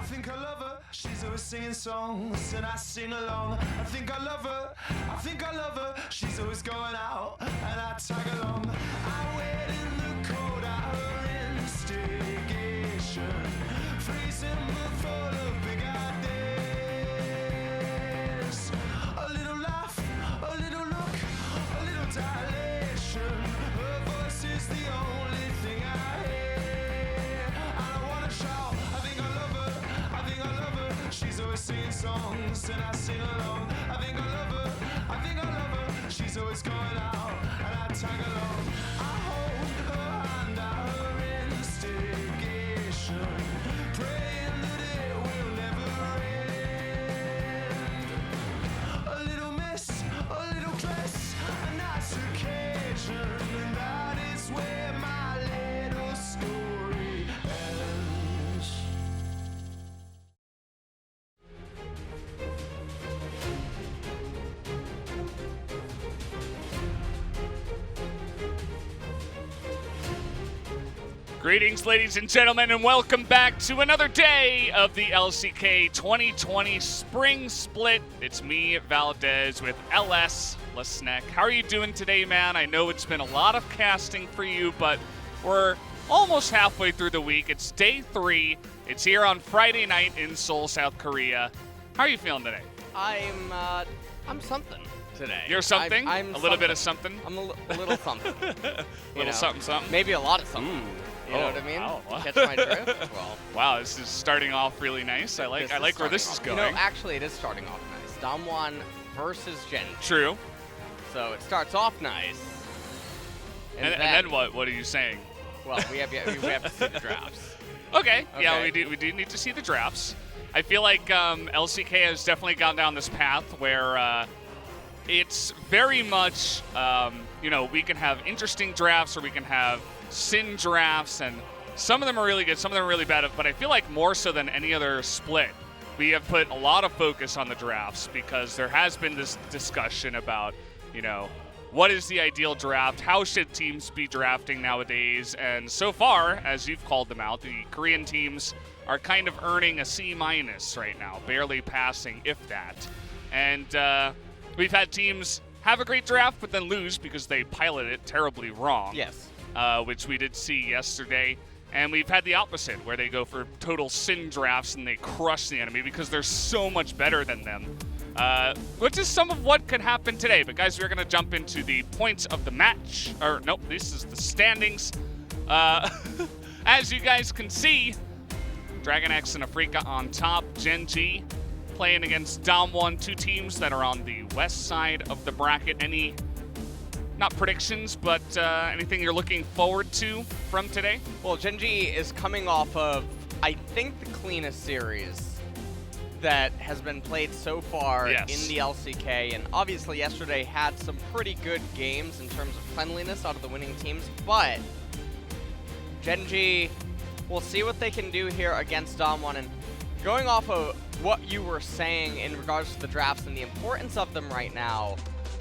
think I love her. She's always singing songs and I sing along. I think I love her. I think I love her. She's always going out and I tag along. I wait in the cold at her instigation, freezing but full of big ideas. A little laugh, a little look, a little dilation. Her voice is the only thing I hear. And I wanna shout, I think I love her, I think I love her. She's always singing songs and I sing along. I think I love her, I think I love her. She's always going out and I tag along. I hold her hand at her instigation, praying that it will never end. A little miss, a little dress, a nice occasion, and that is where my little story ends. Greetings, ladies and gentlemen, and welcome back to another day of the LCK 2020 Spring Split. It's me, Valdez, with LS Lesneck. How are you doing today, man? I know it's been a lot of casting for you, but we're almost halfway through the week. It's day 3. It's here on Friday night in Seoul, South Korea. How are you feeling today? I'm something today. You're something? I'm a little bit of something? I'm a little something. Little something, something? Maybe a lot of something. Ooh. You know what I mean? Wow. Catch my drift? Well, wow, this is starting off really nice. I like where this is going. You know, actually, it is starting off nice. DAMWON versus Gen.G. True. So it starts off nice. And then what? What are you saying? Well, we have to see the drafts. Okay. Yeah, we do need to see the drafts. I feel like LCK has definitely gone down this path where it's very much, we can have interesting drafts or we can have sin drafts, and some of them are really good, some of them are really bad, but I feel like more so than any other split, we have put a lot of focus on the drafts because there has been this discussion about, what is the ideal draft? How should teams be drafting nowadays? And so far, as you've called them out, the Korean teams are kind of earning a C- right now, barely passing, if that. And we've had teams have a great draft, but then lose because they piloted it terribly wrong. Yes. Which we did see yesterday. And we've had the opposite, where they go for total sin drafts and they crush the enemy because they're so much better than them. Which is some of what could happen today. But guys, we're going to jump into the points of the match. Or, nope, this is the standings. As you guys can see, Dragon X and Afrika on top. Gen.G playing against DAMWON, two teams that are on the west side of the bracket. Any, not predictions, but anything you're looking forward to from today? Well, Gen.G is coming off of, I think, the cleanest series that has been played so far in the LCK, and obviously yesterday had some pretty good games in terms of cleanliness out of the winning teams, but Gen.G, we'll see what they can do here against DAMWON. And going off of what you were saying in regards to the drafts and the importance of them right now,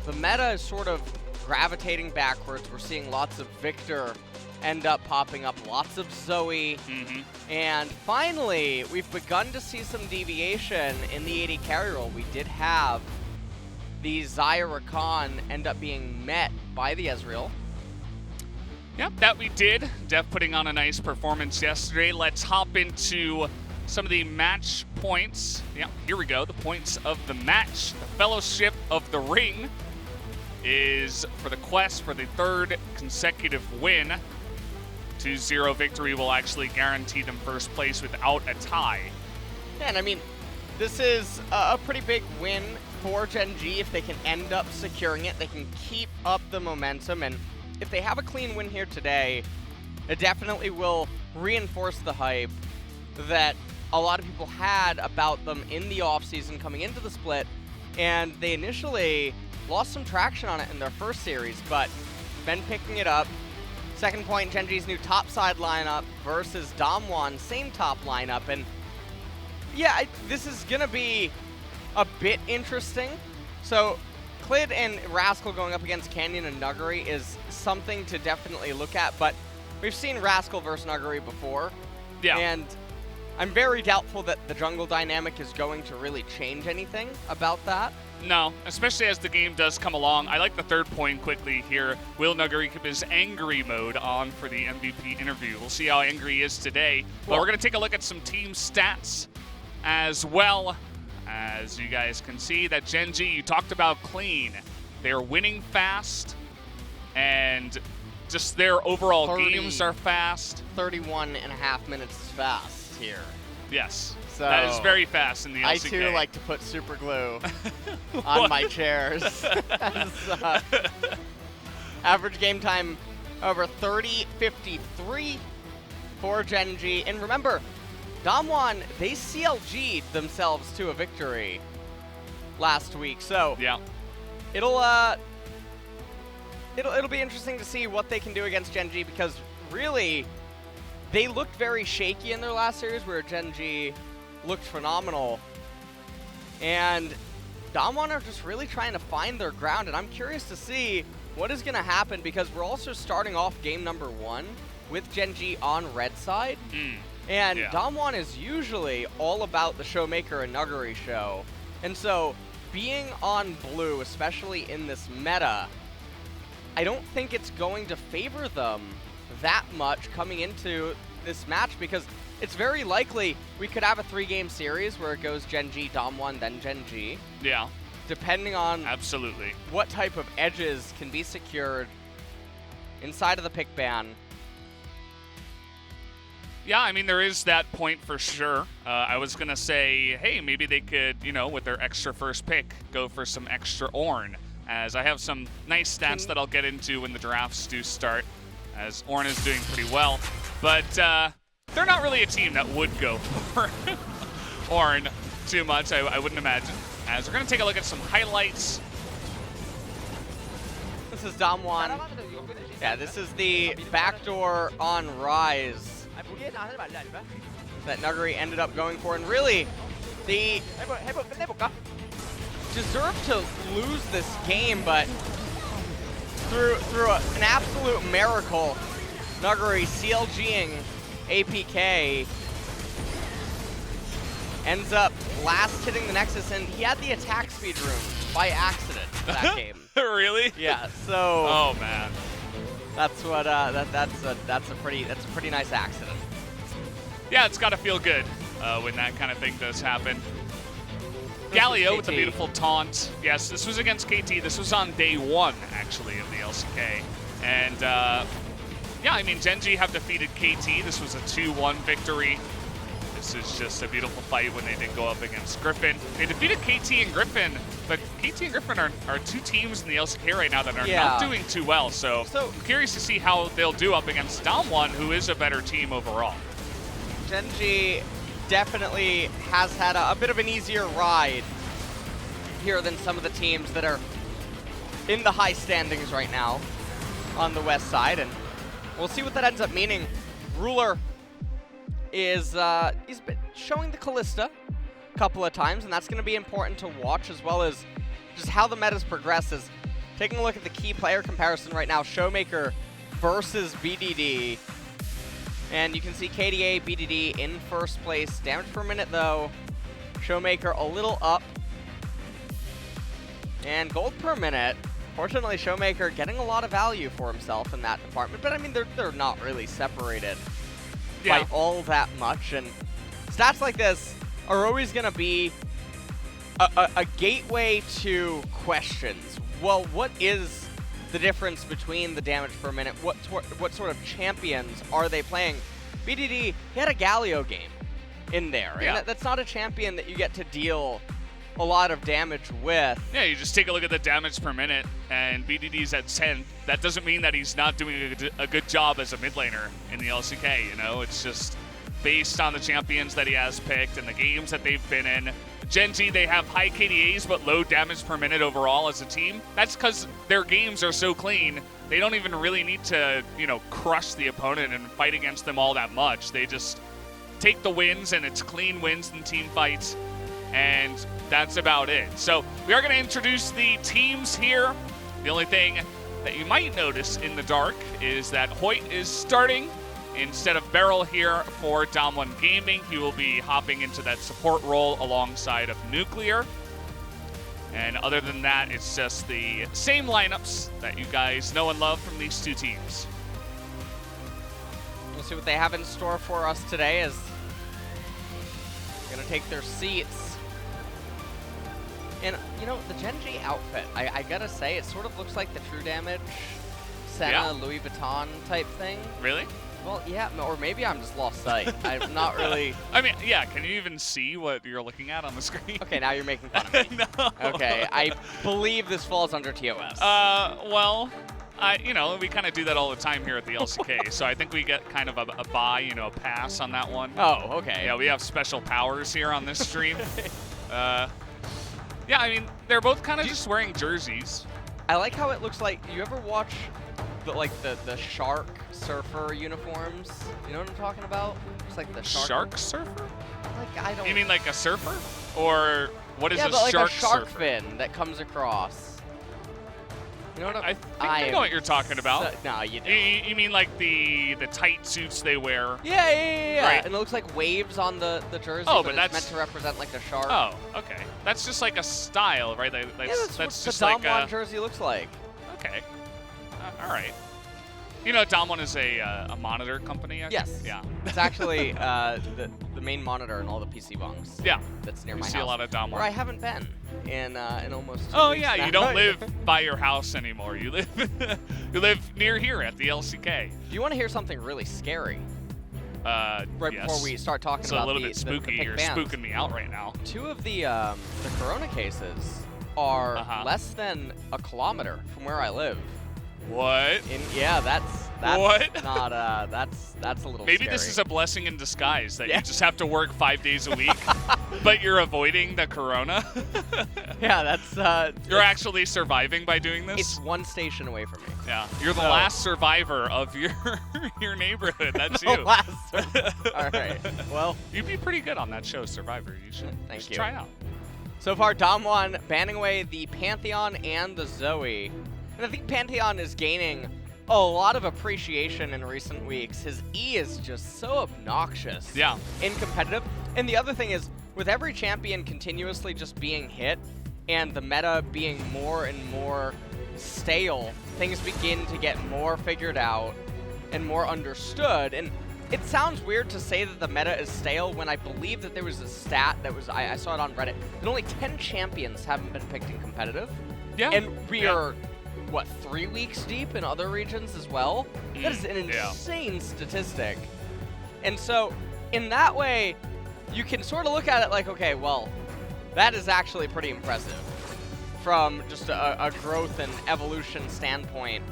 the meta is sort of gravitating backwards. We're seeing lots of Victor end up popping up, lots of Zoe, and finally, we've begun to see some deviation in the AD carry role. We did have the Xayah Rakan end up being met by the Ezreal. Yep, that we did. Def putting on a nice performance yesterday. Let's hop into some of the match points. Yeah, here we go. The points of the match. The Fellowship of the Ring is for the quest for the third consecutive win. 2-0 victory will actually guarantee them first place without a tie. Yeah, and I mean, this is a pretty big win for Gen.G. If they can end up securing it, they can keep up the momentum, and if they have a clean win here today, it definitely will reinforce the hype that a lot of people had about them in the offseason coming into the split, and they initially lost some traction on it in their first series, but been picking it up. Second point, Gen.G's new top side lineup versus DAMWON, same top lineup, and yeah, this is gonna be a bit interesting. So Clid and Rascal going up against Canyon and Nuggery is something to definitely look at, but we've seen Rascal versus Nuggery before, and I'm very doubtful that the jungle dynamic is going to really change anything about that. No, especially as the game does come along. I like the third point quickly here. Will Nuguri keep his angry mode on for the MVP interview? We'll see how angry he is today. But we're going to take a look at some team stats as well. As you guys can see, that Gen.G, you talked about clean. They're winning fast, and just their overall games are fast. 31 and a half minutes is fast here. Yes. So that is very fast in the LCK. I too like to put super glue on my chairs. As, average game time over 30:53 for Gen.G. And remember, DAMWON, they CLG'd themselves to a victory last week. So yeah, it'll be interesting to see what they can do against Gen.G, because really they looked very shaky in their last series where Gen.G looked phenomenal, and DAMWON are just really trying to find their ground, and I'm curious to see what is going to happen, because we're also starting off game number 1 with Gen.G on red side, and DAMWON is usually all about the Showmaker and Nuguri show, and so being on blue, especially in this meta, I don't think it's going to favor them that much coming into this match, because it's very likely we could have a 3-game series where it goes Gen.G, DAMWON, then Gen.G. Yeah. Depending on absolutely what type of edges can be secured inside of the pick ban. Yeah, I mean, there is that point for sure. I was going to say, hey, maybe they could, you know, with their extra first pick, go for some extra Ornn, as I have some nice stats that I'll get into when the drafts do start, as Ornn is doing pretty well. But they're not really a team that would go for Ornn too much, I wouldn't imagine. As we're going to take a look at some highlights. This is DAMWON. Yeah, this is the backdoor on Rise that Nuguri ended up going for. And really, they deserve to lose this game, but through an absolute miracle, Nuguri CLGing APK ends up last hitting the Nexus, and he had the attack speed room by accident for that game. Really? Yeah. So. Oh man. That's what. That's a pretty nice accident. Yeah, it's got to feel good when that kind of thing does happen. Galio with a beautiful taunt. Yes, this was against KT. This was on day 1, actually, of the LCK. And, yeah, I mean, Gen.G have defeated KT. This was a 2-1 victory. This is just a beautiful fight when they did go up against Griffin. They defeated KT and Griffin, but KT and Griffin are two teams in the LCK right now that are not doing too well. So I'm curious to see how they'll do up against DAMWON, who is a better team overall. Gen.G definitely has had a bit of an easier ride here than some of the teams that are in the high standings right now on the west side, and we'll see what that ends up meaning. Ruler is he's been showing the Kalista a couple of times, and that's going to be important to watch, as well as just how the meta's progresses. Taking a look at the key player comparison right now, Showmaker versus BDD. And you can see KDA, BDD in first place. Damage per minute, though. Showmaker a little up. And gold per minute. Fortunately, Showmaker getting a lot of value for himself in that department. But, I mean, they're not really separated by all that much. And stats like this are always going to be a gateway to questions. Well, what is the difference between the damage per minute? What sort of champions are they playing? BDD, he had a Galio game in there, and that's not a champion that you get to deal a lot of damage with. Yeah, you just take a look at the damage per minute, and BDD's at 10. That doesn't mean that he's not doing a good job as a mid laner in the LCK, you know? It's just based on the champions that he has picked and the games that they've been in. Gen.G, they have high KDAs but low damage per minute overall as a team. That's because their games are so clean. They don't even really need to, you know, crush the opponent and fight against them all that much. They just take the wins, and it's clean wins in team fights, and that's about it. So we are going to introduce the teams here. The only thing that you might notice in the dark is that Hoyt is starting Instead of Beryl here for DAMWON Gaming, he will be hopping into that support role alongside of Nuclear. And other than that, it's just the same lineups that you guys know and love from these two teams. We'll see what they have in store for us today as they're gonna take their seats. And you know, the Gen.G outfit, I gotta say, it sort of looks like the True Damage Senna Louis Vuitton type thing. Really? Well, yeah, or maybe I'm just lost sight. I'm not really. I mean, yeah, can you even see what you're looking at on the screen? Okay, now you're making fun of me. No. Okay, I believe this falls under TOS. Well, you know, we kind of do that all the time here at the LCK, so I think we get kind of a buy, you know, a pass on that one. Oh, okay. Yeah, we have special powers here on this stream. Yeah, I mean, they're both kind of just wearing jerseys. I like how it looks like. You ever watch the shark surfer uniforms? You know what I'm talking about? It's like the Shark surfer? Like, I don't. You mean like a surfer? Or what is yeah, a but like shark a shark surfer? fin that comes across. You know what I think I know what you're talking about. No, you don't. You mean like the tight suits they wear? Yeah. Right. And it looks like waves on the jersey, Oh, but but it's that's meant to represent like a shark. Oh, okay. That's just like a style, right? Yeah, That's what just the like DWG jersey looks like. Okay. All right. You know, DAMWON is a monitor company. Yes. Yeah. It's actually the main monitor in all the PC bungs. Yeah. That's near We my see house. a lot of DAMWON. Where I haven't been in almost 2 Oh weeks yeah, now. you don't live by your house anymore. You live you live near here at the LCK. Do you want to hear something really scary? Right yes. before we start talking It's about a little the bit spooky. pick You're bands. spooking me out right now. 2 of the corona cases are less than a kilometer from where I live. What? Yeah, that's What? not that's a little Maybe scary. this is a blessing in disguise that Yeah. you just have to work 5 days a week, but you're avoiding the corona. Yeah, that's You're actually surviving by doing this. it's 1 station away from me. Yeah, you're the So- last survivor of your neighborhood. That's The you. last All right. Well, You'd be pretty good on that show, Survivor. You should. Thank should you. Try it out. so far DAMWON banning away the Pantheon and the Zoe. And I think Pantheon is gaining a lot of appreciation in recent weeks. His E is just so obnoxious. Yeah. In competitive. And the other thing is, with every champion continuously just being hit and the meta being more and more stale, things begin to get more figured out and more understood. And it sounds weird to say that the meta is stale when I believe that there was a stat that was, I saw it on Reddit, that only 10 champions haven't been picked in competitive. Yeah. And we are, what, 3 weeks deep in other regions as well? That is an insane statistic. And so, in that way, you can sort of look at it like, okay, well, that is actually pretty impressive from just a growth and evolution standpoint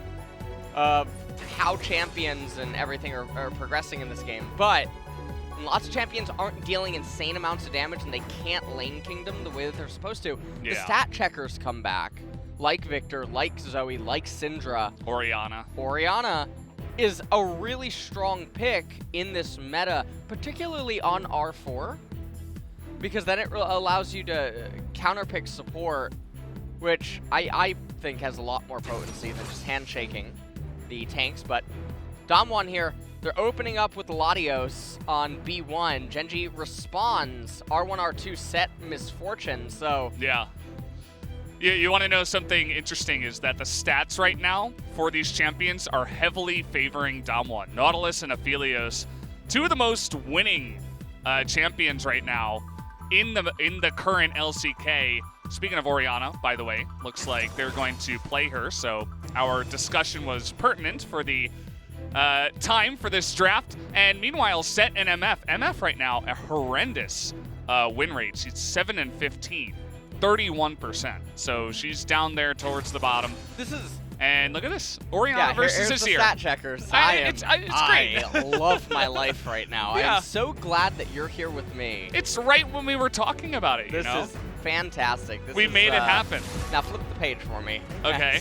of how champions and everything are progressing in this game. But lots of champions aren't dealing insane amounts of damage and they can't lane kingdom the way that they're supposed to. Yeah. The stat checkers come back, like Victor, like Zoe, like Syndra. Orianna is a really strong pick in this meta, particularly on R4, because then it allows you to counterpick support, which I think has a lot more potency than just handshaking the tanks. But DAMWON here, they're opening up with Latios on B1. Gen.G responds, R1, R2 set Misfortune, so... Yeah. You want to know something interesting is that the stats right now for these champions are heavily favoring DAMWON. Nautilus and Aphelios, 2 of the most winning champions right now in the current LCK. Speaking of Orianna, by the way, looks like they're going to play her, so our discussion was pertinent for the time for this draft. And meanwhile, Set and MF right now, a horrendous win rate. She's 7-15. 31%. So she's down there towards the bottom. This is... And look at this. Orianna versus here's the Azir. stat checkers. It's great. I love my life right now. Yeah. I'm so glad that you're here with me. It's right when we were talking about it, This you know? is fantastic. We made it happen. Now flip the page for me. Okay.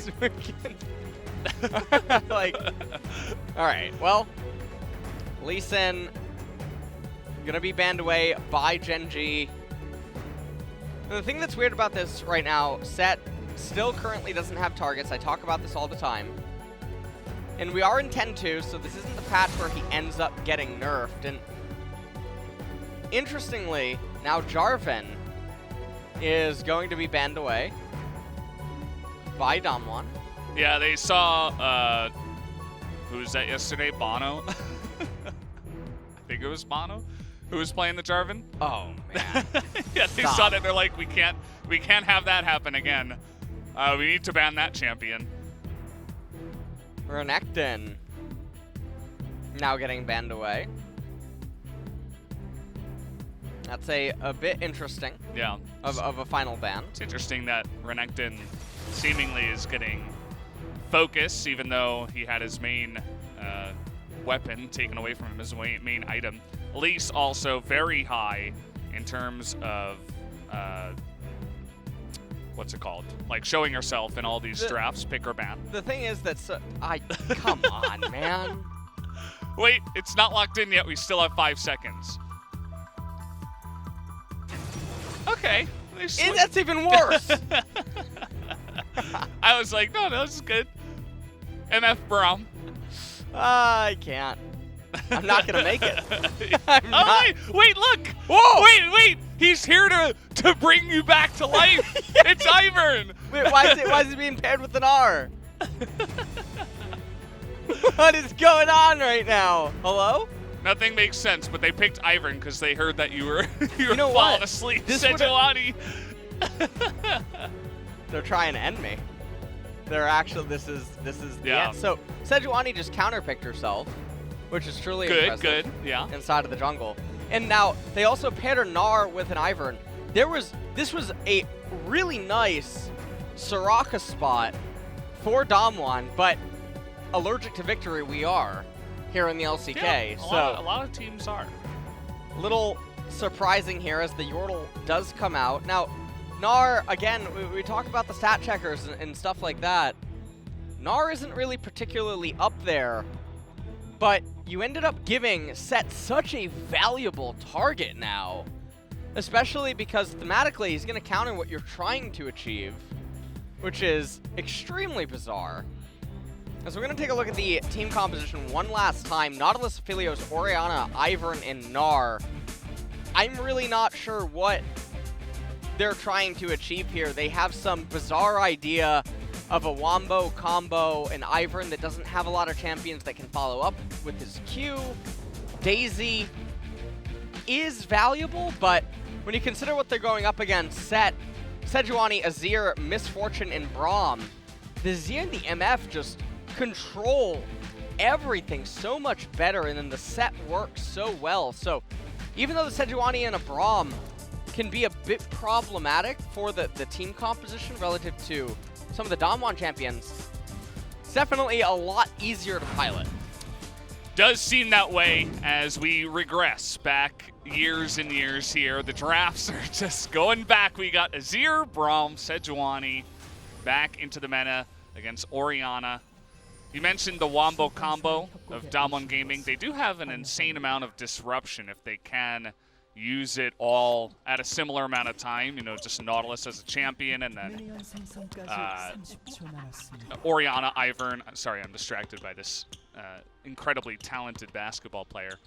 Like, all right. Well, Lee Sin gonna be banned away by Gen.G. And the thing that's weird about this right now, Set still currently doesn't have targets. I talk about this all the time. And we are in 10-2, so this isn't the patch where he ends up getting nerfed. And interestingly, now Jarvan is going to be banned away by DAMWON. Yeah, they saw, who was that yesterday? Bono? I think it was Bono who was playing the Jarvan. Oh, man. Yeah, they saw that. They're like, we can't have that happen again. We need to ban that champion. Renekton now getting banned away. That's a bit interesting. Yeah. Of a final ban. It's interesting that Renekton seemingly is getting focus, even though he had his main weapon taken away from him, his main item. Elise also very high in terms of what's it called? Like showing herself in all these drafts, pick or ban. The thing is that come on, man. Wait, it's not locked in yet. We still have 5 seconds. Okay. That's even worse. I was like, no, this is good. MF Braum. I can't. I'm not gonna make it. Wait, look! Whoa! Wait! He's here to bring you back to life. It's Ivern. Wait, why is it being paired with an R? What is going on right now? Hello? Nothing makes sense, but they picked Ivern because they heard that you were know falling what? asleep. This Sejuani. They're trying to end me. They're actually this is the Yeah. end. So Sejuani just counterpicked herself, which is truly impressive. Good, yeah. Inside of the jungle. And now they also paired a Gnar with an Ivern. This was a really nice Soraka spot for DAMWON, but allergic to victory we are here in the LCK. Yeah, a lot of teams are. Little surprising here as the Yordle does come out. Now, Gnar, again, we talk about the stat checkers and stuff like that. Gnar isn't really particularly up there, but you ended up giving Set such a valuable target now, especially because thematically he's going to counter what you're trying to achieve, which is extremely bizarre. So we're going to take a look at the team composition one last time. Nautilus, Aphelios, Orianna, Ivern, and Gnar. I'm really not sure what they're trying to achieve here. They have some bizarre idea of a Wombo combo, and Ivern that doesn't have a lot of champions that can follow up with his Q. Daisy is valuable, but when you consider what they're going up against, Sejuani, Azir, Misfortune, and Braum, the Azir and the MF just control everything so much better, and then the Set works so well. So even though the Sejuani and a Braum can be a bit problematic for the team composition relative to some of the DAMWON champions, it's definitely a lot easier to pilot. Does seem that way as we regress back years and years here. The drafts are just going back. We got Azir, Braum, Sejuani back into the meta against Orianna. You mentioned the Wombo combo of DAMWON Gaming. They do have an insane amount of disruption if they can use it all at a similar amount of time. You know, just Nautilus as a champion, and then Orianna, Ivern. Sorry, I'm distracted by this incredibly talented basketball player.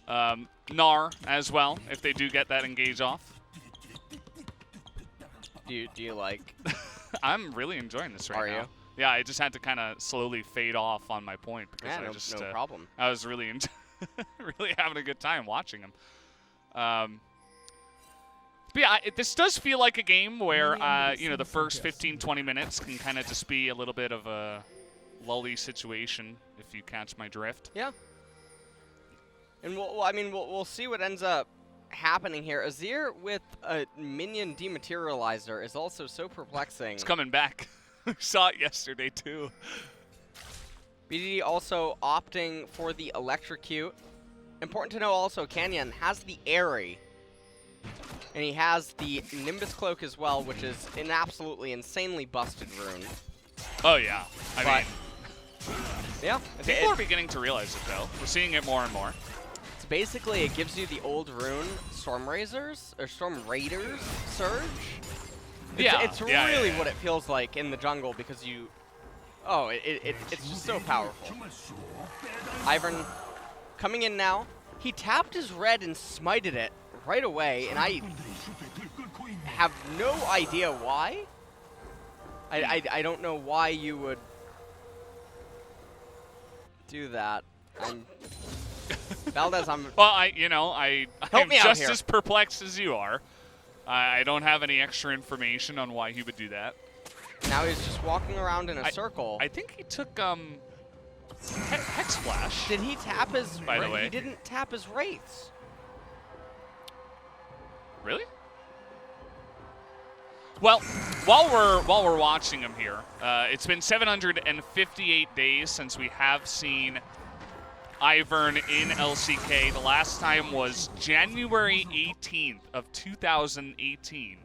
Gnar as well, if they do get that engage off. Do you like? I'm really enjoying this right now. Are you? Yeah, I just had to kind of slowly fade off on my point because no problem. I was really really having a good time watching him. But yeah, this does feel like a game where you know, the first 15-20 minutes can kind of just be a little bit of a lully situation, if you catch my drift. Yeah. And we'll see what ends up happening here. Azir with a minion dematerializer is also so perplexing. It's coming back. We saw it yesterday too. BDD also opting for the Electrocute. Important to know also, Canyon has the Airy, and he has the Nimbus Cloak as well, which is an absolutely insanely busted rune. Oh yeah, I mean, yeah. People are beginning to realize it though. We're seeing it more and more. It's basically, it gives you the old rune Storm Raiders Surge. It's really what it feels like in the jungle, because Oh, it's just so powerful. Ivern coming in now. He tapped his red and smited it right away, and I have no idea why. I don't know why you would do that. Valdez, I'm... Well, I'm me out just here. as perplexed as you are. I don't have any extra information on why he would do that. Now he's just walking around in a circle. I think he took Hex Flash. Did he tap his... By the way. He didn't tap his wraiths. Really? Well, while we're watching him here, it's been 758 days since we have seen Ivern in LCK. The last time was January 18th of 2018.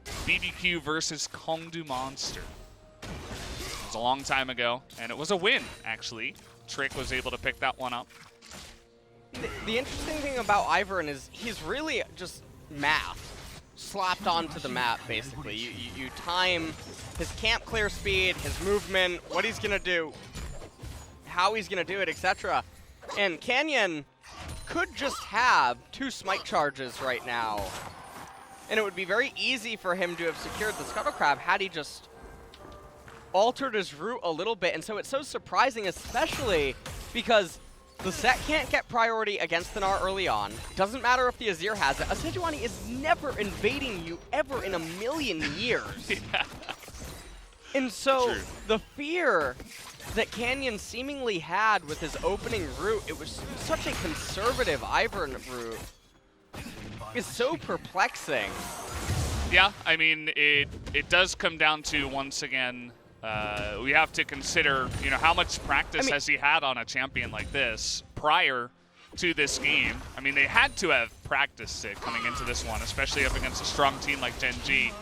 BBQ versus Kongdu Monster. It was a long time ago, and it was a win, actually. Trick was able to pick that one up. The interesting thing about Ivern is he's really just math slapped onto the map, basically. You time his camp clear speed, his movement, what he's going to do, how he's going to do it, etc. And Canyon could just have 2 smite charges right now. And it would be very easy for him to have secured the Scuttle Crab had he just altered his route a little bit. And so it's so surprising, especially because the set can't get priority against the Gnar early on. Doesn't matter if the Azir has it. A Sejuani is never invading you ever in a million years. Yeah. And so True. the fear that Canyon seemingly had with his opening route, it was such a conservative Ivern route, is so perplexing. Yeah, I mean, it does come down to, once again, we have to consider, how much practice has he had on a champion like this prior to this game. I mean, they had to have practiced it coming into this one, especially up against a strong team like Gen.G.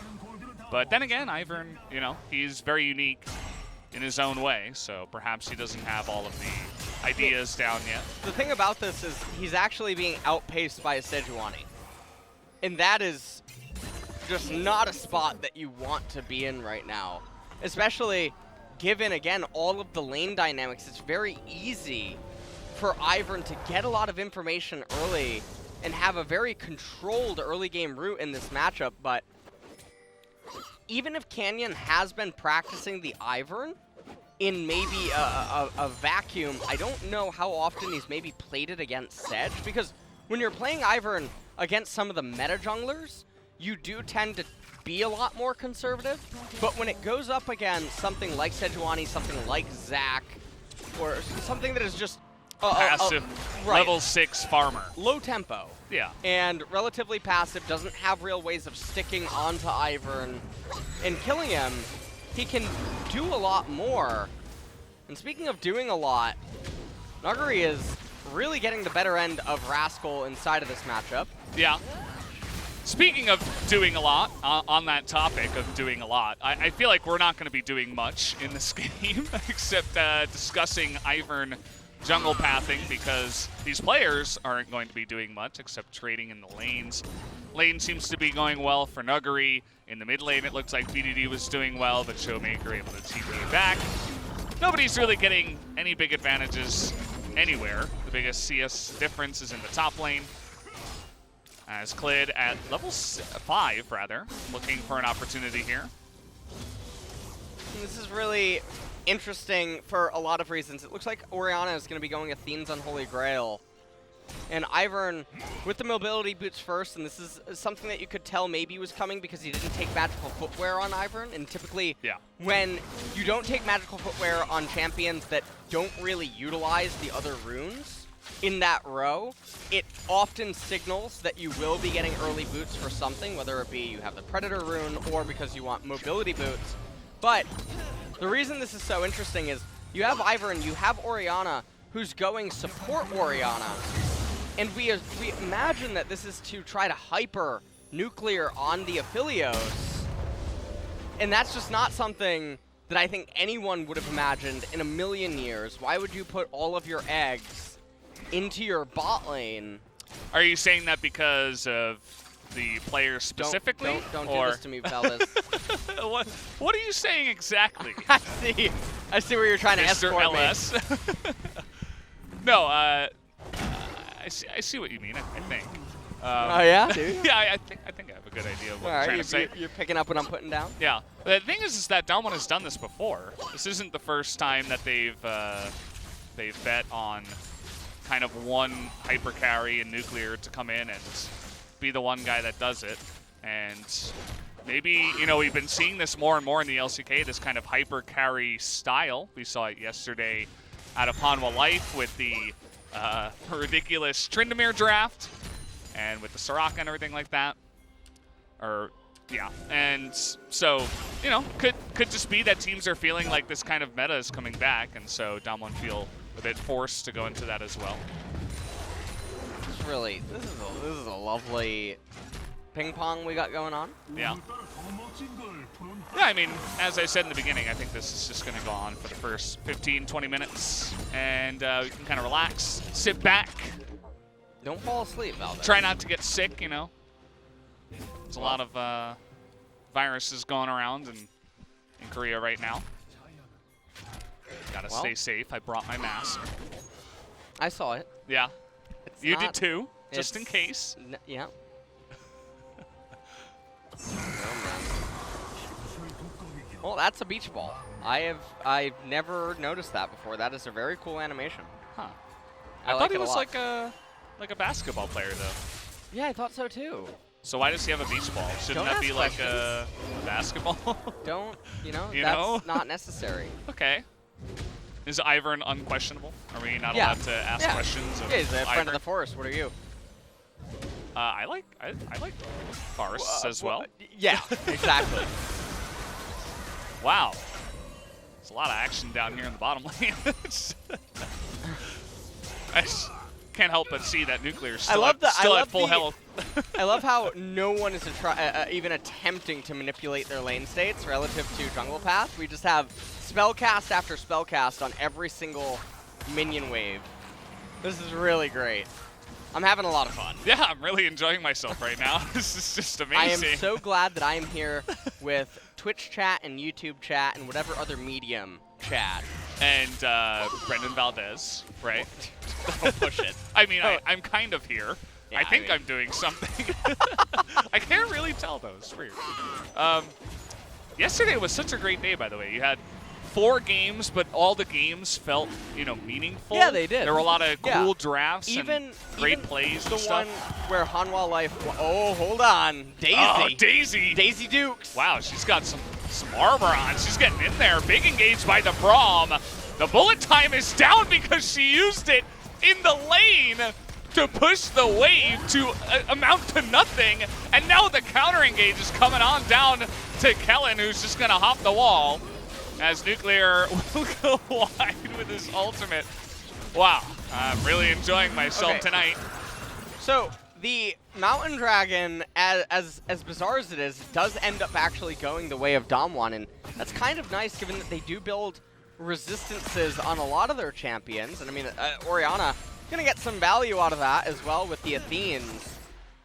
But then again, Ivern, he's very unique in his own way, so perhaps he doesn't have all of the ideas down yet. The thing about this is he's actually being outpaced by a Sejuani. And that is just not a spot that you want to be in right now. Especially given, again, all of the lane dynamics. It's very easy for Ivern to get a lot of information early and have a very controlled early game route in this matchup. But even if Canyon has been practicing the Ivern in maybe a vacuum, I don't know how often he's maybe played it against Sedge. Because when you're playing Ivern against some of the meta junglers, you do tend to be a lot more conservative, but when it goes up against something like Sejuani, something like Zac, or something that is just Passive, right, level 6 farmer. low tempo, Yeah. and relatively passive, doesn't have real ways of sticking onto Ivern and killing him, he can do a lot more. And speaking of doing a lot, Nuguri is really getting the better end of Rascal inside of this matchup. Yeah. Speaking of doing a lot, on that topic of doing a lot, I feel like we're not going to be doing much in this game except discussing Ivern jungle pathing, because these players aren't going to be doing much except trading in the lanes. Lane seems to be going well for Nuguri. In the mid lane, it looks like VDD was doing well, but Showmaker able to TP back. Nobody's really getting any big advantages anywhere. The biggest CS difference is in the top lane. As Clid at level 5, rather, looking for an opportunity here. This is really interesting for a lot of reasons. It looks like Orianna is going to be going Athene's Unholy Grail. And Ivern with the mobility boots first, and this is something that you could tell maybe was coming because he didn't take magical footwear on Ivern. And typically, when you don't take magical footwear on champions that don't really utilize the other runes in that row, it often signals that you will be getting early boots for something, whether it be you have the Predator rune or because you want mobility boots. But the reason this is so interesting is you have Ivern, you have Orianna, who's going support Orianna, and we imagine that this is to try to hyper nuclear on the Aphelios, and that's just not something that I think anyone would have imagined in a million years. Why would you put all of your eggs into your bot lane? Are you saying that because of the players specifically? Don't or do this to me, Valdez. what are you saying exactly? I see where you're trying to Mr. escort LS. No, I see what you mean. I think. Oh yeah, dude. Yeah, I think I have a good idea of what I'm trying to say. You're picking up what I'm putting down. Yeah. The thing is that DWG has done this before. This isn't the first time that they've bet on kind of one hyper carry and nuclear to come in and be the one guy that does it. And maybe, we've been seeing this more and more in the LCK, this kind of hyper carry style. We saw it yesterday out of Hanwha Life with the ridiculous Tryndamere draft and with the Soraka and everything like that. Yeah. And so, could just be that teams are feeling like this kind of meta is coming back, and so DWG feel a bit forced to go into that as well. This is a lovely ping pong we got going on. Yeah. Yeah, I mean, as I said in the beginning, I think this is just going to go on for the first 15, 20 minutes, and we can kind of relax, sit back. Don't fall asleep, Valdez. Try not to get sick, There's a lot of viruses going around in Korea right now. Gotta stay safe. I brought my mask. I saw it. Yeah. You did too, just in case. Yeah. Well, that's a beach ball. I've never noticed that before. That is a very cool animation. Huh. I thought like he it a was lot. like a basketball player though. Yeah, I thought so too. So why does he have a beach ball? Shouldn't that be like a basketball? Don't, You that's know? not necessary. Okay. Is Ivern unquestionable? Are we not Yeah. allowed to ask questions of Yeah, he's a friend of Ivern? the forest. What are you? I like forests as well. Yeah, exactly. Wow. There's a lot of action down here in the bottom lane. I just can't help but see that nuclear's still at full health. I love how no one is even attempting to manipulate their lane states relative to jungle path. We just have spellcast after spellcast on every single minion wave. This is really great. I'm having a lot of fun. Yeah, I'm really enjoying myself right now. This is just amazing. I am so glad that I am here with Twitch chat and YouTube chat and whatever other medium chat. And Brendan Valdez, right? Don't push it. I mean, I'm kind of here. Yeah, I think I'm doing something. I can't really tell, though. It's weird. Yesterday was such a great day, by the way. You had 4 games, but all the games felt, meaningful. Yeah, they did. There were a lot of cool drafts even great plays the and stuff. one where Hanwha Life. Oh, hold on, Daisy. Oh, Daisy. Daisy Dukes. Wow, she's got some armor on. She's getting in there. Big engage by the Braum. The bullet time is down because she used it in the lane to push the wave to amount to nothing. And now the counter engage is coming on down to Kellen, who's just going to hop the wall as Nuclear will go wide with his ultimate. Wow, I'm really enjoying myself tonight. So the Mountain Dragon, as bizarre as it is, does end up actually going the way of DAMWON, and that's kind of nice given that they do build resistances on a lot of their champions. And I mean, Orianna gonna get some value out of that as well with the Athene's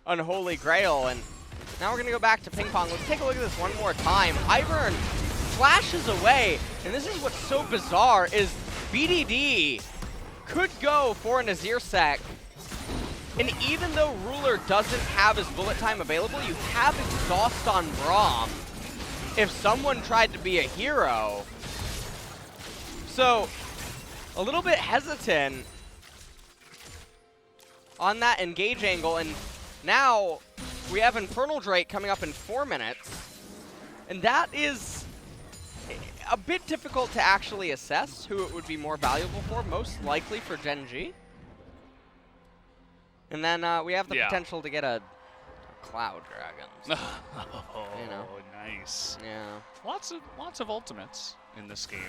Unholy Grail. And now we're gonna go back to ping pong. Let's take a look at this one more time. Ivern flashes away, and this is what's so bizarre is BDD could go for an Azir Sec. And even though Ruler doesn't have his bullet time available, you have exhaust on Braum if someone tried to be a hero. So, a little bit hesitant on that engage angle, and now we have Infernal Drake coming up in 4 minutes, and that is a bit difficult to actually assess who it would be more valuable for, most likely for Gen.G. And then we have the potential to get a Cloud Dragon. Oh, nice. Yeah. Lots of ultimates in this game.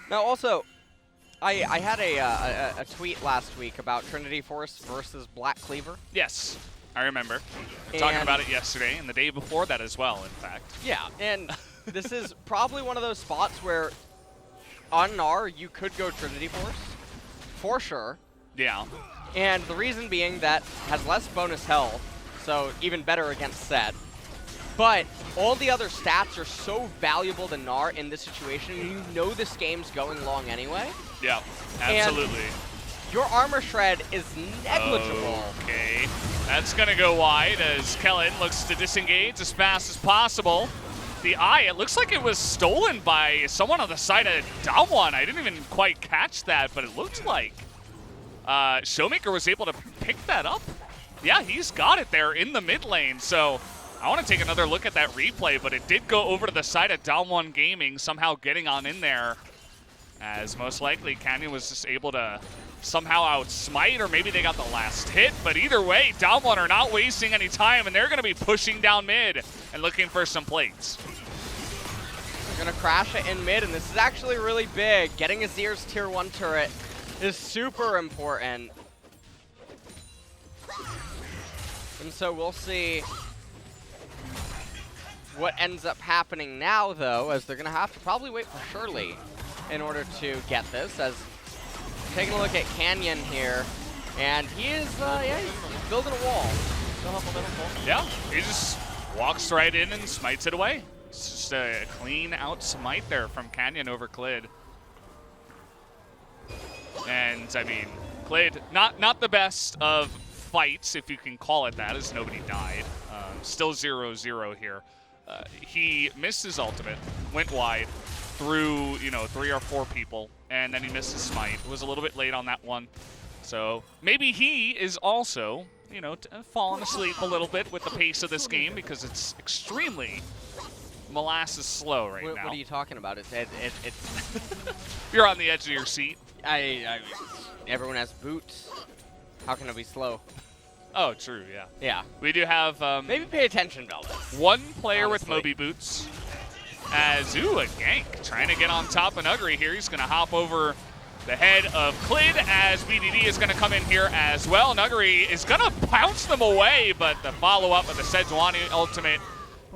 Now, also, I had a tweet last week about Trinity Force versus Black Cleaver. Yes, I remember. We were talking about it yesterday and the day before that as well, in fact. Yeah, and this is probably one of those spots where on Gnar you could go Trinity Force, for sure. Yeah. And the reason being that has less bonus health, so even better against Set. But all the other stats are so valuable to Gnar in this situation. You know this game's going long anyway. Yeah, absolutely. And your armor shred is negligible. Okay, that's going to go wide as Kellen looks to disengage as fast as possible. The eye, it looks like it was stolen by someone on the side of DWG. I didn't even quite catch that, but it looked like Showmaker was able to pick that up. Yeah, he's got it there in the mid lane, so I want to take another look at that replay, but it did go over to the side of DWG Gaming, somehow getting on in there, as most likely Canyon was just able to somehow outsmite, or maybe they got the last hit. But either way, DWG are not wasting any time, and they're going to be pushing down mid and looking for some plates. They're going to crash it in mid, and this is actually really big. Getting Azir's tier 1 turret is super important. And so we'll see what ends up happening now, though, as they're going to have to probably wait for Shirley in order to get this. As taking a look at Canyon here, and he is, yeah, he's building a wall. Yeah, he just walks right in and smites it away. It's just a clean out smite there from Canyon over Clid. And, I mean, Clid, not the best of fights, if you can call it that, as nobody died. Still 0-0 here. He missed his ultimate, went wide through, 3 or 4 people, and then he missed his smite. It was a little bit late on that one. So maybe he is also, falling asleep a little bit with the pace of this game, because it's extremely molasses slow right now. What are you talking about? It's You're on the edge of your seat. Everyone has boots. How can it be slow? Oh, true, yeah. Yeah. We do have maybe pay attention, Veldas. one player Honestly. with Moby boots. As, a gank trying to get on top of Nuggery here. He's going to hop over the head of Clid as BDD is going to come in here as well. Nuggery is going to bounce them away, but the follow-up of the Sejuani ultimate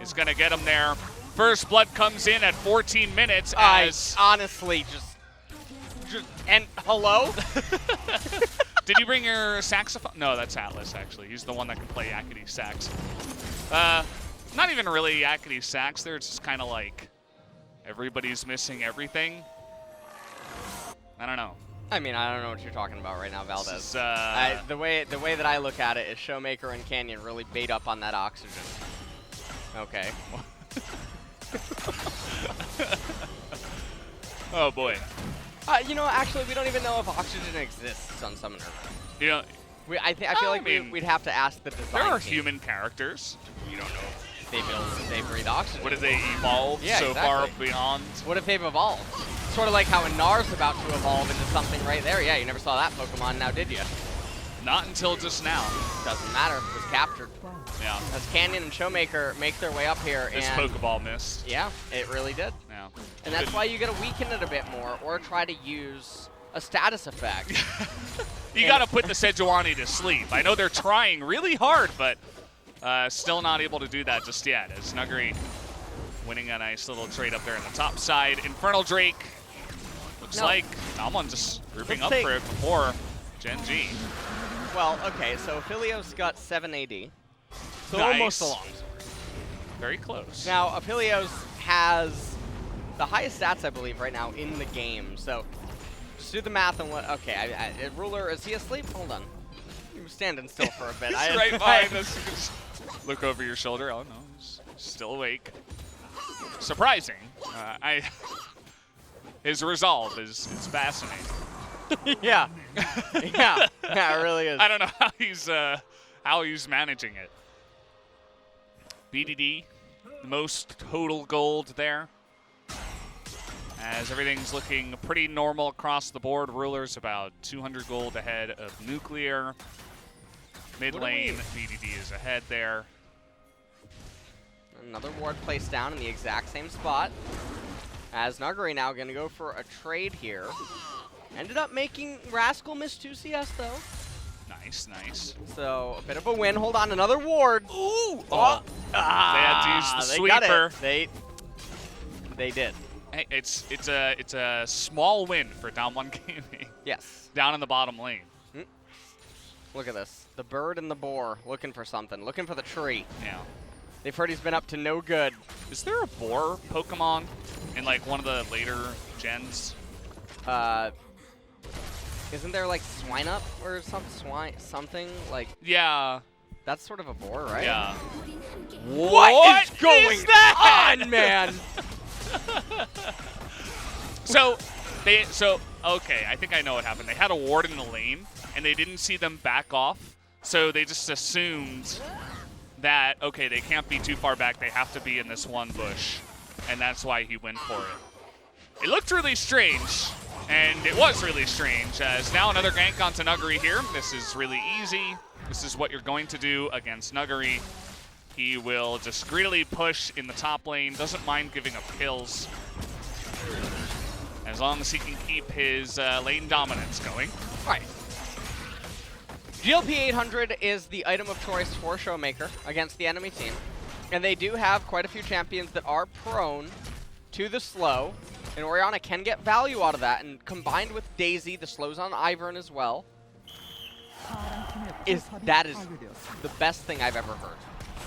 is going to get him there. First blood comes in at 14 minutes as... honestly and hello? Did you bring your saxophone? No, that's Atlas, actually. He's the one that can play Yakety sax. Not even really Yakety sax there. It's just kind of like everybody's missing everything. I don't know. I mean, I don't know what you're talking about right now, Valdez. Is, the way that I look at it is Showmaker and Canyon really bait up on that oxygen. Okay. Oh, boy. Actually, we don't even know if oxygen exists on Summoner. Yeah. I feel like we'd have to ask the design There are team. human characters. You don't know if they breathe oxygen. What did they evolve so far beyond? What if they've evolved? Sort of like how Nar's about to evolve into something right there. Yeah, you never saw that Pokemon now, did you? Not until just now. Doesn't matter. It was captured. Yeah. As Canyon and Showmaker make their way up here. This and Pokeball missed. Yeah, it really did. Yeah. And that's why you got to weaken it a bit more or try to use a status effect. You got to put the Sejuani to sleep. I know they're trying really hard, but still not able to do that just yet. As Nuggery winning a nice little trade up there on the top side. Infernal Drake. Looks like DWG just grouping up for it before Gen.G. Well, okay, so Aphelios got 7 AD. So Nice. almost a longsword. Very close. Now, Aphelios has the highest stats, I believe, right now in the game. So just do the math on what... Okay, Ruler, is he asleep? Hold on. He was standing still for a bit. He's right behind us. You can just look over your shoulder. Oh, no, he's still awake. Surprising. His resolve is fascinating. yeah. Yeah, it really is. I don't know how he's managing it. BDD, the most total gold there. As everything's looking pretty normal across the board. Ruler's about 200 gold ahead of Nuclear. Mid lane, BDD is ahead there. Another ward placed down in the exact same spot. As Nuggery now going to go for a trade here. Ended up making Rascal miss 2 CS though. Nice, nice. So a bit of a win. Hold on, another ward. Ooh! Oh. They had to use the sweeper. They did. Hey, it's a small win for DWG Gaming. Yes. Down in the bottom lane. Look at this. The bird and the boar looking for something, looking for the tree. Yeah. They've heard he's been up to no good. Is there a boar Pokemon in like one of the later gens? Isn't there like swine up or something like? Yeah. That's sort of a boar, right? Yeah. What is going on, man? So okay, I think I know what happened. They had a ward in the lane, and they didn't see them back off, so they just assumed that, okay, they can't be too far back, they have to be in this one bush, and that's why he went for it. It looked really strange, and it was really strange, as now another gank onto Nuggery here. This is really easy. This is what you're going to do against Nuggery. He will just greedily push in the top lane, doesn't mind giving up kills, as long as he can keep his lane dominance going. All right. GLP 800 is the item of choice for Showmaker against the enemy team. And they do have quite a few champions that are prone to the slow. And Orianna can get value out of that. And combined with Daisy, the slows on Ivern as well, that is the best thing I've ever heard.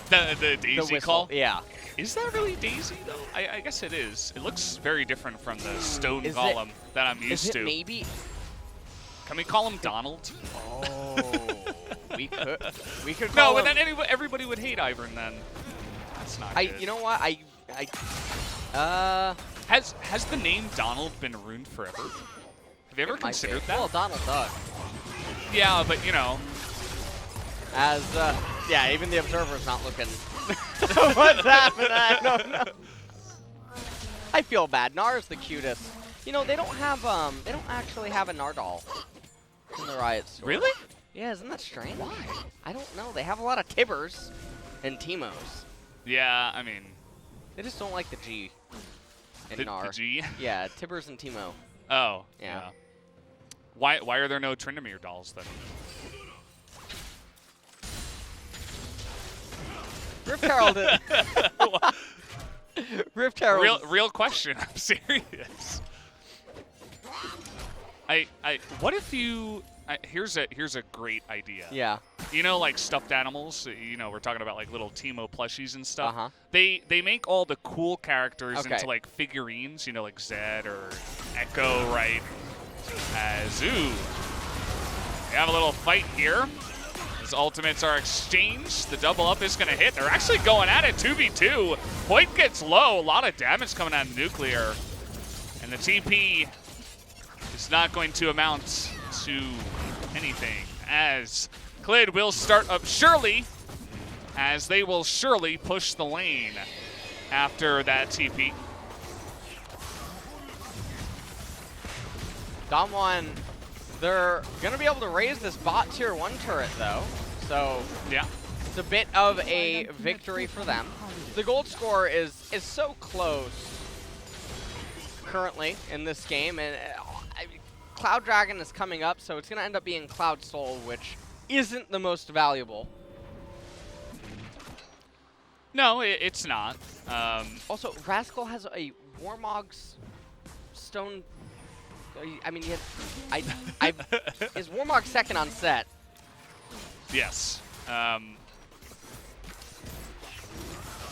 The Daisy call? Yeah. Is that really Daisy, though? I guess it is. It looks very different from the stone golem that I'm used to. Maybe? Can we call him Donald? Oh, we could call No, him. but then everybody would hate Ivern then. That's not good. You know what? Has the name Donald been ruined forever? Have you ever considered that? Well, Donald Duck. Yeah, but you know. As, yeah, even the Observer's not looking. What's happening? I don't know. I feel bad. Nar's the cutest. You know, they don't actually have a Nardal in the Riot store. Really? Yeah, isn't that strange? Why? I don't know. They have a lot of Tibbers and Teemos. Yeah, I mean. They just don't like the G in Nar. The G? Yeah, Tibbers and Teemo. Oh, yeah. Why are there no Tryndamere dolls then? Rift Herald. Rift Herald. Real question. I'm serious. What if you? Here's a great idea. Yeah. You know, like stuffed animals. You know, we're talking about like little Teemo plushies and stuff. Uh-huh. They make all the cool characters Okay. into like figurines. You know, like Zed or Echo, right? Zoo. We have a little fight here. His ultimates are exchanged. The double up is going to hit. They're actually going at it 2v2. Point gets low. A lot of damage coming out of Nuclear. And the TP is not going to amount to anything, as Clid will start up surely, as they will surely push the lane after that TP. DAMWON, they're going to be able to raise this bot tier 1 turret, though. So Yeah. it's a bit of a victory for them. The gold score is so close currently in this game. And Cloud Dragon is coming up, so it's going to end up being Cloud Soul, which isn't the most valuable. No, it's not. Also, Rascal has a Warmog's stone. I mean, is Warmog second on set? Yes.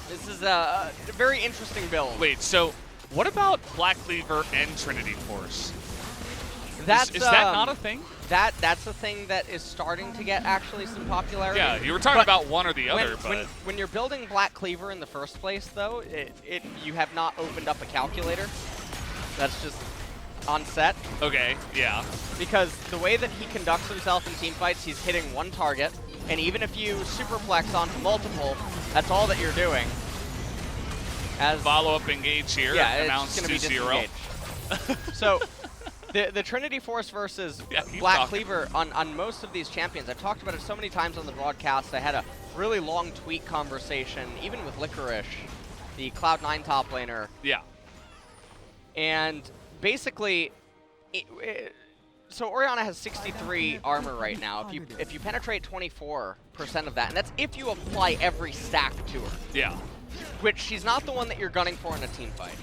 This is a very interesting build. Wait, so what about Black Cleaver and Trinity Force? That's, is that not a thing? That's a thing that is starting to get actually some popularity. Yeah, you were talking But about one or the other, but when you're building Black Cleaver in the first place, though, you have not opened up a calculator. That's just on set. okay, yeah. Because the way that he conducts himself in team fights, he's hitting one target, and even if you superplex onto multiple, that's all that you're doing. As Follow-up engage here amounts it's to going to be 0. So the Trinity Force versus Black Cleaver on most of these champions, I've talked about it so many times on the broadcast. I had a really long tweet conversation, even with Licorice, the Cloud9 top laner. Yeah. And basically, so Orianna has 63 armor right now. If you penetrate 24% of that, and that's if you apply every stack to her. Yeah. Which she's not the one that you're gunning for in a team fight.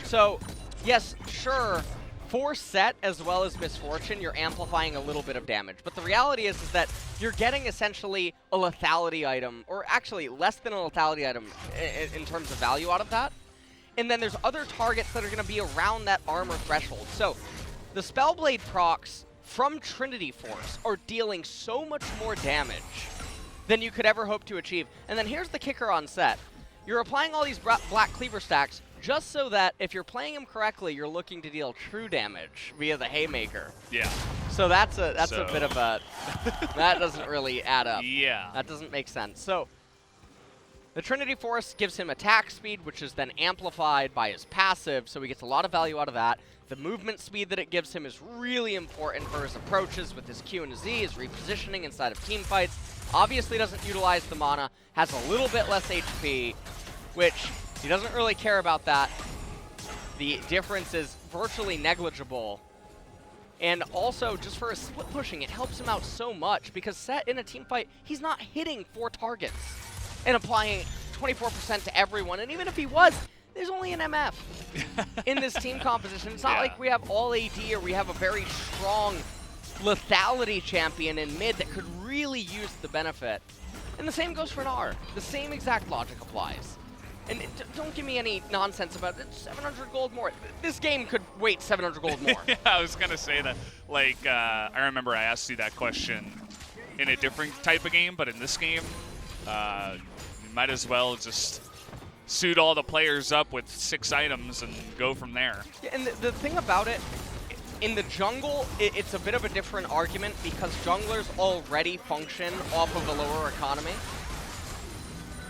So, yes, sure, for Set as well as Misfortune, you're amplifying a little bit of damage. But the reality is that you're getting essentially a lethality item, or actually less than a lethality item in terms of value out of that. And then there's other targets that are going to be around that armor threshold. So the Spellblade procs from Trinity Force are dealing so much more damage than you could ever hope to achieve. And then here's the kicker on Set. You're applying all these Black Cleaver stacks just so that if you're playing him correctly, you're looking to deal true damage via the Haymaker. Yeah. So that's a bit of a that doesn't really add up. Yeah. That doesn't make sense. So the Trinity Force gives him attack speed, which is then amplified by his passive, so he gets a lot of value out of that. The movement speed that it gives him is really important for his approaches with his Q and his Z, his repositioning inside of team fights. Obviously doesn't utilize the mana, has a little bit less HP, which he doesn't really care about that. The difference is virtually negligible. And also, just for his split pushing, it helps him out so much because Set in a team fight, he's not hitting 4 targets and applying 24% to everyone. And even if he was, there's only an MF in this team composition. It's not like we have all AD or we have a very strong lethality champion in mid that could really use the benefit. And the same goes for an R. The same exact logic applies. And don't give me any nonsense about it. 700 gold more. This game could wait 700 gold more. Yeah, I was going to say that. Like, I remember I asked you that question in a different type of game, but in this game, you might as well just suit all the players up with 6 items and go from there. Yeah, and the thing about it, in the jungle, it's a bit of a different argument because junglers already function off of a lower economy.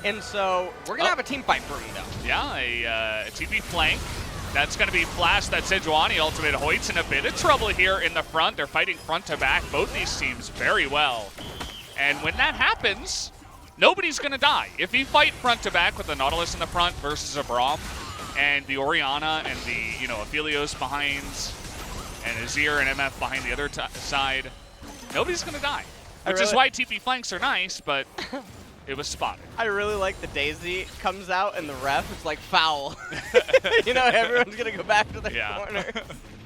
And so, we're going to have a team fight brewing, though. Yeah, a TP flank. That's going to be Flash. That's Sejuani. Ultimate Hoyt's in a bit of trouble here in the front. They're fighting front to back, both these teams very well. And when that happens, nobody's going to die. If you fight front to back with the Nautilus in the front versus a Braum, and the Orianna and the, Aphelios behind, and Azir and MF behind the other side, nobody's going to die. Which is why TP flanks are nice, but it was spotted. I really like the Daisy comes out and the ref is like foul. Everyone's going to go back to their corner.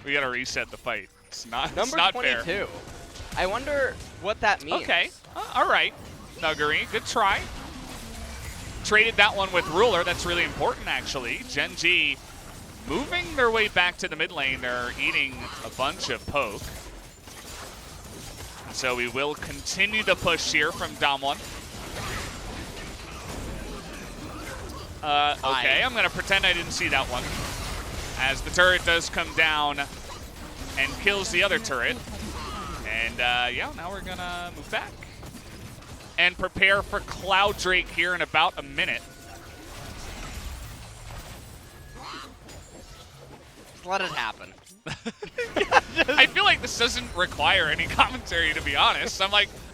We got to reset the fight. It's not, Number it's not 22. fair. I wonder what that means. Okay. All right. Nuggery, good try. Traded that one with Ruler. That's really important, actually. Gen.G moving their way back to the mid lane. They're eating a bunch of poke. So we will continue the push here from DAMWON. Okay, I'm going to pretend I didn't see that one. As the turret does come down and kills the other turret. And now we're going to move back and prepare for Cloud Drake here in about a minute. Just let it happen. I feel like this doesn't require any commentary, to be honest.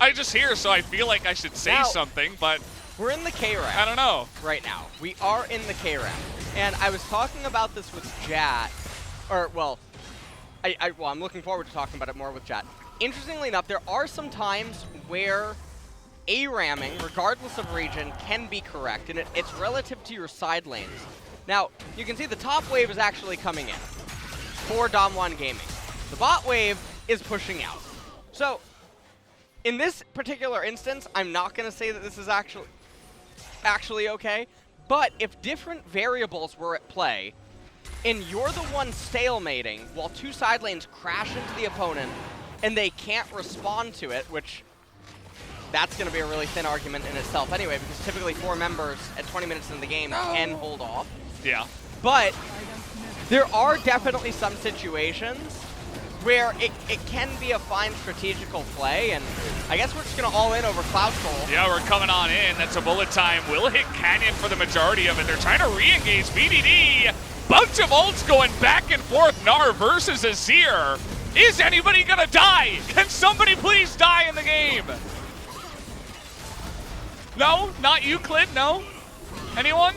I just hear, so I feel like I should say something, but we're in the K round. I don't know. Right now. We are in the K round. And I was talking about this with Jat, I'm looking forward to talking about it more with Jat. Interestingly enough, there are some times where A-ramming, regardless of region, can be correct, and it's relative to your side lanes. Now, you can see the top wave is actually coming in for DAMWON Gaming. The bot wave is pushing out. So, in this particular instance, I'm not going to say that this is actually okay, but if different variables were at play, and you're the one stalemating while 2 side lanes crash into the opponent, and they can't respond to it, which that's going to be a really thin argument in itself anyway, because typically 4 members at 20 minutes into the game can hold off. Yeah. But there are definitely some situations where it can be a fine strategical play, and I guess we're just going to all in over Cloud Soul. Yeah, we're coming on in. That's a bullet time. Will hit Canyon for the majority of it. They're trying to re-engage BDD. Bunch of ults going back and forth. Gnar versus Azir. Is anybody going to die? Can somebody please die in the game? No? Not Euclid? No? Anyone?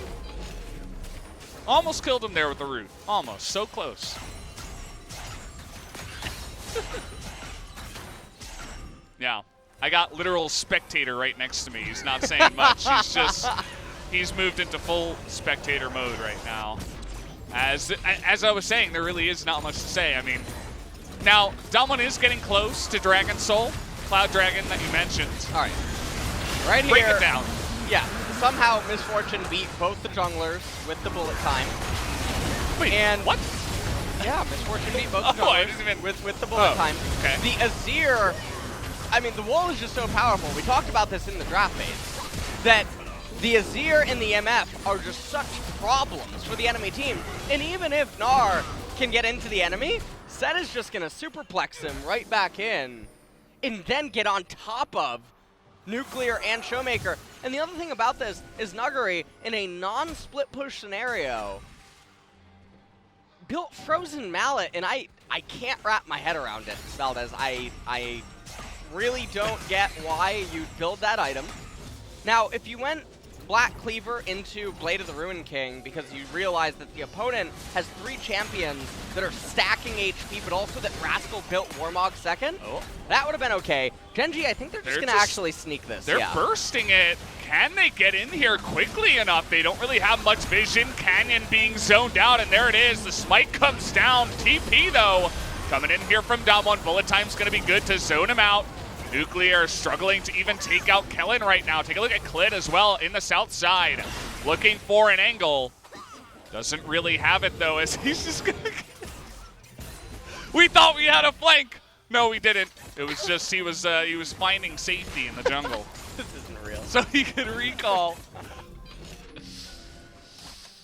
Almost killed him there with the root. Almost. So close. Yeah. I got literal spectator right next to me. He's not saying much. He's moved into full spectator mode right now. As I was saying, there really is not much to say. I mean, now, DWG is getting close to Dragon Soul, Cloud Dragon that you mentioned. All right. Right here. Break it down. Yeah. Somehow Misfortune beat both the junglers with the bullet time. Wait, and what? Yeah, Misfortune beat both the I junglers didn't even... with the bullet time. Okay. The Azir, I mean, the wall is just so powerful. We talked about this in the draft phase, that the Azir and the MF are just such problems for the enemy team. And even if Gnar can get into the enemy, Set is just going to superplex him right back in and then get on top of Nuclear and Showmaker. And the other thing about this is Nuguri, in a non-split push scenario, built Frozen Mallet, and I can't wrap my head around it, Valdez. I really don't get why you'd build that item. Now, if you went Black Cleaver into Blade of the Ruin King because you realize that the opponent has 3 champions that are stacking HP, but also that Rascal built Warmog second, that would have been okay. Gen.G, I think they're just going to actually sneak this. They're bursting it. Can they get in here quickly enough? They don't really have much vision. Canyon being zoned out, and there it is. The smite comes down. TP, though, coming in here from DWG. Bullet time's going to be good to zone him out. Nuclear struggling to even take out Kellen right now. Take a look at Clit as well in the south side. Looking for an angle. Doesn't really have it, though, as he's just going to... We thought we had a flank. No, we didn't. It was just he was finding safety in the jungle. This isn't real. So he could recall.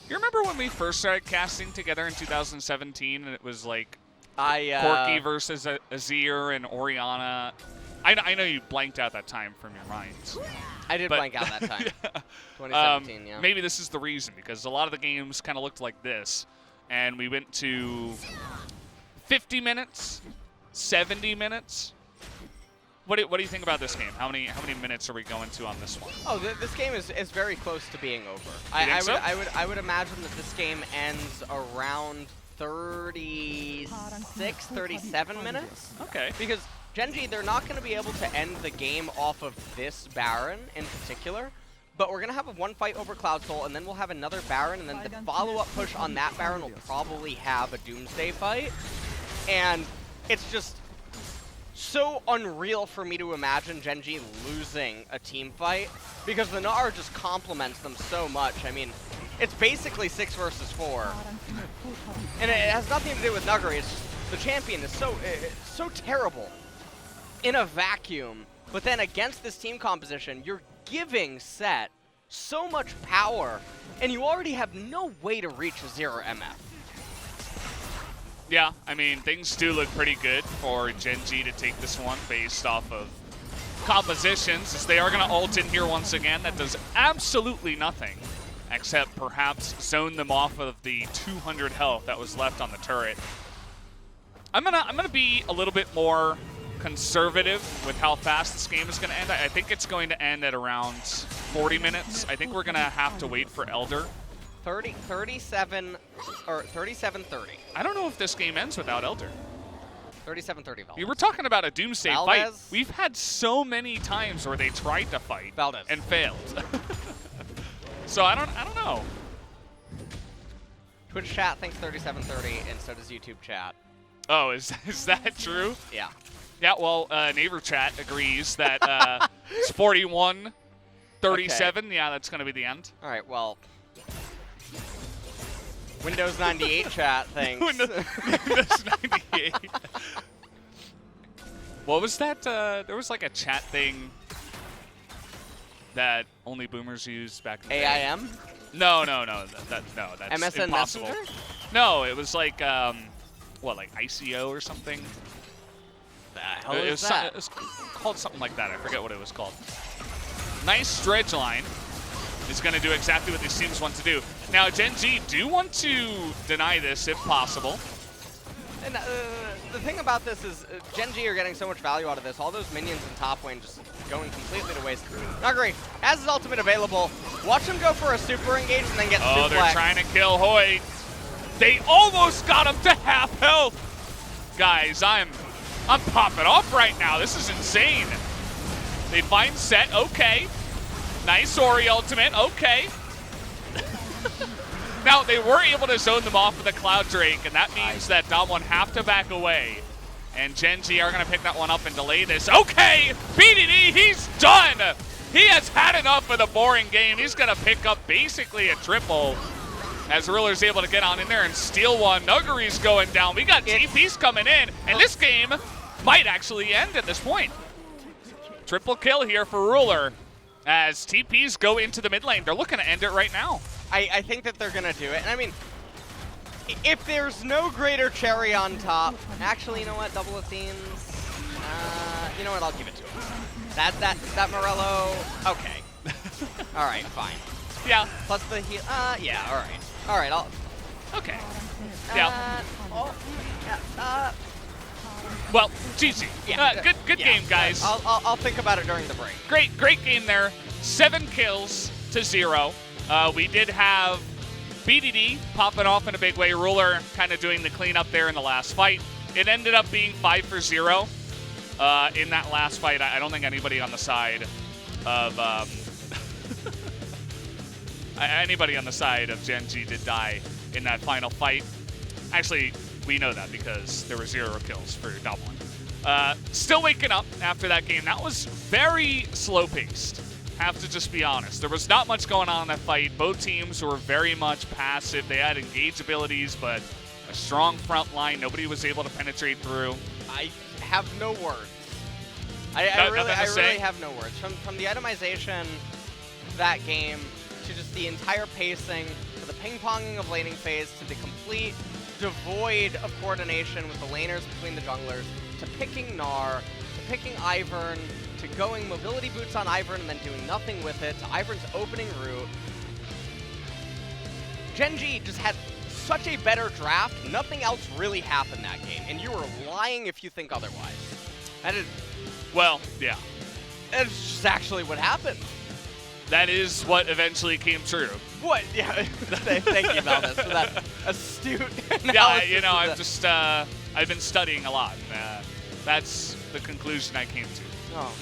You remember when we first started casting together in 2017, and it was like Corky versus Azir and Orianna? I know you blanked out that time from your minds. I did blank out that time. Yeah. 2017, yeah. Maybe this is the reason, because a lot of the games kind of looked like this, and we went to 50 minutes, 70 minutes. What do you think about this game? How many minutes are we going to on this one? Oh, this game is very close to being over. I would imagine that this game ends around 36, 37 minutes. Okay. Because Gen.G, they're not going to be able to end the game off of this Baron in particular, but we're going to have a one fight over Cloud Soul, and then we'll have another Baron, and then the follow-up push on that Baron will probably have a Doomsday fight. And it's just so unreal for me to imagine Gen.G losing a team fight, because the Gnar just complements them so much. I mean, it's basically 6 versus 4. And it has nothing to do with Nuguri. It's just the champion is so terrible in a vacuum, but then against this team composition, you're giving Set so much power, and you already have no way to reach a 0 MF. Yeah, I mean, things do look pretty good for Gen.G to take this one based off of compositions, as they are going to ult in here once again. That does absolutely nothing, except perhaps zone them off of the 200 health that was left on the turret. I'm gonna be a little bit more conservative with how fast this game is going to end. I think it's going to end at around 40 minutes. I think we're going to have to wait for Elder. 37-30. I don't know if this game ends without Elder. 37-30 Valdez. We were talking about a Doomsday fight. Valdez. We've had so many times where they tried to fight Valdez. and failed. So I don't know. Twitch chat thinks 37-30, and so does YouTube chat. Oh, is that true? Yeah. Yeah, well, Neighbor chat agrees that it's 41-37. Okay. Yeah, that's going to be the end. All right, well, Windows 98 chat thinks. Windows 98. What was that? There was like a chat thing that only boomers used back in the day. AIM? No, that's MSN impossible. Messenger? No, it was like, what, like ICO or something? The hell is that? It was called something like that. I forget what it was called. Nice dredge line is going to do exactly what these teams want to do. Now, Gen.G do want to deny this if possible. And the thing about this is Gen.G are getting so much value out of this. All those minions in top lane just going completely to waste. Nuguri has his ultimate available. Watch him go for a super engage and then get suplexed. Oh, they're trying to kill Hoy. They almost got him to half health. Guys, I'm popping off right now. This is insane. They find Set. Okay. Nice Ori ultimate. Okay. Now, they were able to zone them off with a Cloud Drake, and that means that DAMWON have to back away. And Gen.G are going to pick that one up and delay this. Okay, BDD, he's done! He has had enough of the boring game. He's going to pick up basically a triple as Ruler's able to get on in there and steal one. Nuggery's going down. We got TP's coming in, and this game might actually end at this point. Triple kill here for Ruler as TP's go into the mid lane. They're looking to end it right now. I think that they're going to do it. And I mean, if there's no greater cherry on top, actually, you know what, Double Athenes, you know what, I'll give it to him. That Morello, okay. All right, fine. Yeah. Plus the heal, yeah, all right. All right, I'll. Okay. Yeah. Well, GG. Yeah. Good game, guys. I'll think about it during the break. Great game there. 7 kills to 0. We did have BDD popping off in a big way. Ruler kind of doing the cleanup there in the last fight. It ended up being 5 for 0 in that last fight. I don't think anybody on the side of anybody on the side of Gen.G did die in that final fight. Actually, we know that because there were 0 kills for DWG. Still waking up after that game. That was very slow-paced. Have to just be honest. There was not much going on in that fight. Both teams were very much passive. They had engage abilities, but a strong front line. Nobody was able to penetrate through. I have no words. I really have no words. From the itemization of that game to just the entire pacing, to the ping-ponging of laning phase, to the complete devoid of coordination with the laners between the junglers, to picking Gnar, to picking Ivern, to going mobility boots on Ivern and then doing nothing with it, to Ivern's opening route. Gen.G just had such a better draft. Nothing else really happened that game, and you were lying if you think otherwise. That is, well, yeah. That's just actually what happened. That is what eventually came true. What? Yeah. Thank you, Valdez, for that astute analysis. Yeah, you know, I've been studying a lot. That's the conclusion I came to. Oh, man.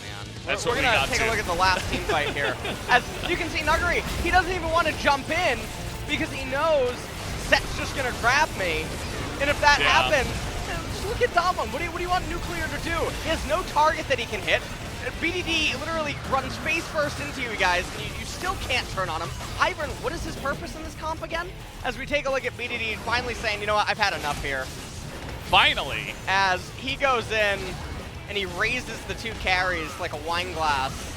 That's we're what going we to got take to. a look at the last team fight here. As you can see, Nuggery, he doesn't even want to jump in because he knows Set's just going to grab me. And if that happens, just look at DWG. What do you want Nuclear to do? He has no target that he can hit. BDD literally runs face first into you guys, and you still can't turn on him. Ivern, what is his purpose in this comp again? As we take a look at BDD finally saying, you know what, I've had enough here. Finally. As he goes in, and he raises the 2 carries like a wine glass.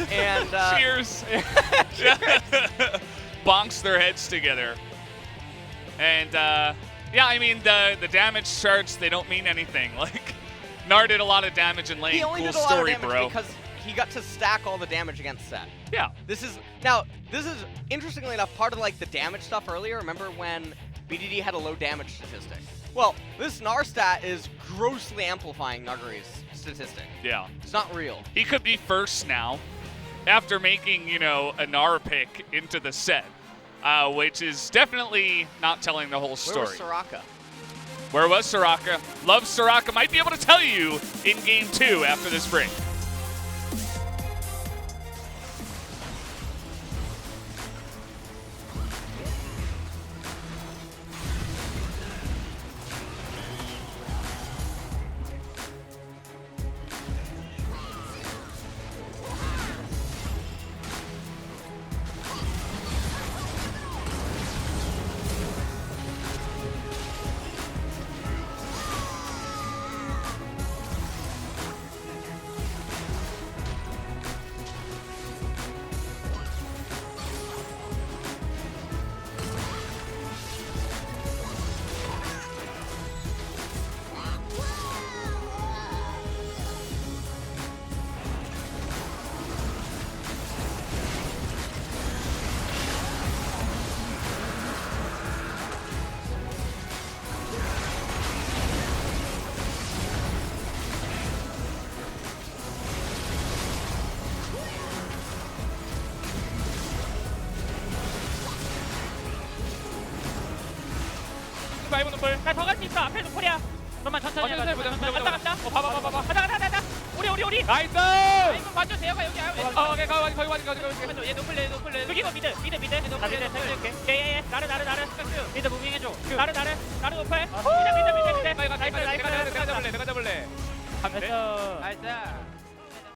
And cheers. Bonks their heads together. And yeah, I mean the damage charts, they don't mean anything. Like Gnar did a lot of damage in lane. He only cool did a lot story, of damage bro. because he got to stack all the damage against Set. Yeah. This is interestingly enough part of like the damage stuff earlier. Remember when BDD had a low damage statistic? Well, this Gnar stat is grossly amplifying Nuggery's statistic. Yeah. It's not real. He could be first now after making, you know, a Gnar pick into the set, which is definitely not telling the whole story. Where was Soraka? Where was Soraka? Love Soraka. Might be able to tell you in game 2 after this break. 말고 노플 잘 더 갈 수 있어 앞에 노플이야 좀만 천천히 해봐 간다 간다 봐봐 가자 우리 우리. 나이스. 이거 맞죠? 대여가 여기. 오케이 거기. 얘 노플레. 여기가 미드. 예. 나를. 미드 무빙해줘. 나를 노플. 미드. 내가 잡을래. 나이스.